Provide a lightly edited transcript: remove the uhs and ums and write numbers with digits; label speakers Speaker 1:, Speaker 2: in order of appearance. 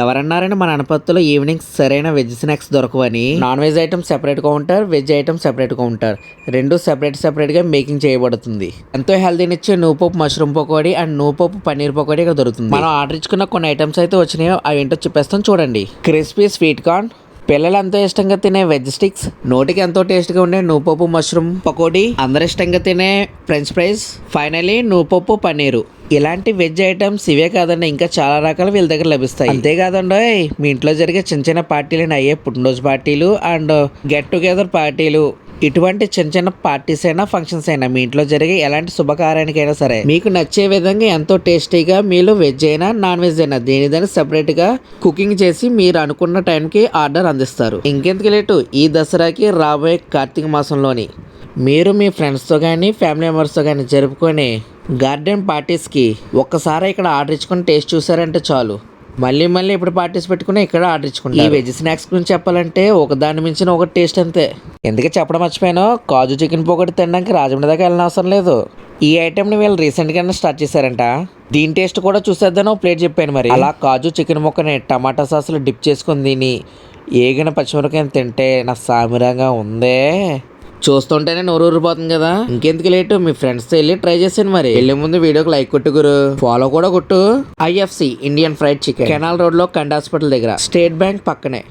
Speaker 1: ఎవరన్నారని మన అనపత్తులో ఈవినింగ్ సరైన వెజ్ స్నాక్స్ దొరకవని. Non veg item separate counter, veg item separate counter, రెండు సెపరేట్ గా మేకింగ్ చేయబడుతుంది. ఎంతో హెల్తీనిచ్చే నువ్వుపప్పు మష్రూమ్ పకోడీ అండ్ నువ్వుపప్పు పన్నీర్ పకోడీ ఇక్కడ దొరుకుతుంది. మనం ఆర్డర్ ఇచ్చుకున్న కొన్ని ఐటమ్స్ అయితే వచ్చినాయో అవి ఏంటో చెప్పేస్తాం చూడండి. క్రిస్పీ స్వీట్ కార్న్, పిల్లలు ఎంతో ఇష్టంగా తినే వెజ్ స్టిక్స్, నోటికి ఎంతో టేస్ట్గా ఉండే నువ్వుపప్పు మష్రూమ్ పకోడీ, అందరు ఇష్టంగా తినే ఫ్రెంచ్ ఫ్రైస్, ఫైనలీ నువ్వుపప్పు పన్నీరు. ఇలాంటి వెజ్ ఐటమ్స్ ఇవే కాదండి, ఇంకా చాలా రకాలు వీళ్ళ దగ్గర లభిస్తాయి. అంతేకాదండి, మీ ఇంట్లో జరిగే చిన్న చిన్న పార్టీలు అయ్యే పుట్టినరోజు పార్టీలు అండ్ గెట్ టుగెదర్ పార్టీలు, ఇటువంటి చిన్న చిన్న పార్టీస్ అయినా ఫంక్షన్స్ అయినా మీ ఇంట్లో జరిగే ఎలాంటి శుభకార్యానికైనా సరే మీకు నచ్చే విధంగా ఎంతో టేస్టీగా మీరు వెజ్ అయినా నాన్ వెజ్ అయినా దేనిదని సెపరేట్గా కుకింగ్ చేసి మీరు అనుకున్న టైంకి ఆర్డర్ అందిస్తారు. ఇంకెందుకు లేటు, ఈ దసరాకి రాబోయే కార్తీక మాసంలోని మీరు మీ ఫ్రెండ్స్తో కానీ ఫ్యామిలీ మెంబర్స్తో కానీ జరుపుకొని గార్డెన్ పార్టీస్కి ఒక్కసారి ఇక్కడ ఆర్డర్ ఇచ్చుకొని టేస్ట్ చూసారంటే చాలు, మళ్ళీ ఇప్పుడు పార్టీస్ పెట్టుకుని ఇక్కడ ఆర్డర్ ఇచ్చుకుంటారు. ఈ వెజ్ స్నాక్స్ గురించి చెప్పాలంటే ఒక దాని మించిన ఒక టేస్ట్ అంతే. ఎందుకే చెప్పడం మర్చిపోయాను, కాజు చికెన్ పకోడీ తినడానికి రాజమండ్రి దాకా వెళ్ళిన అవసరం లేదు. ఈ ఐటెంని వీళ్ళు రీసెంట్గానే స్టార్ట్ చేశారంట. దీని టేస్ట్ కూడా చూసేద్దాను ప్లేట్ చెప్పాను. మరి అలా కాజు చికెన్ ముక్కని టమాటా సాస్లో డిప్ చేసుకుని తిని ఏగిన పచ్చిమిరపకాయని తింటే నా సామిరంగా ఉందే, చూస్తుంటేనే నోరూరిపోతుంది కదా. ఇంకెందుకు లేటు, మీ ఫ్రెండ్స్తో వెళ్ళి ట్రై చేసాను. మరి వెళ్ళే ముందు వీడియోకి లైక్ కొట్టుకురు, ఫాలో కూడా కొట్టు. IFC Indian fried chicken, canal road లో కండ్ హాస్పిటల్ దగ్గర, స్టేట్ బ్యాంక్ పక్కనే.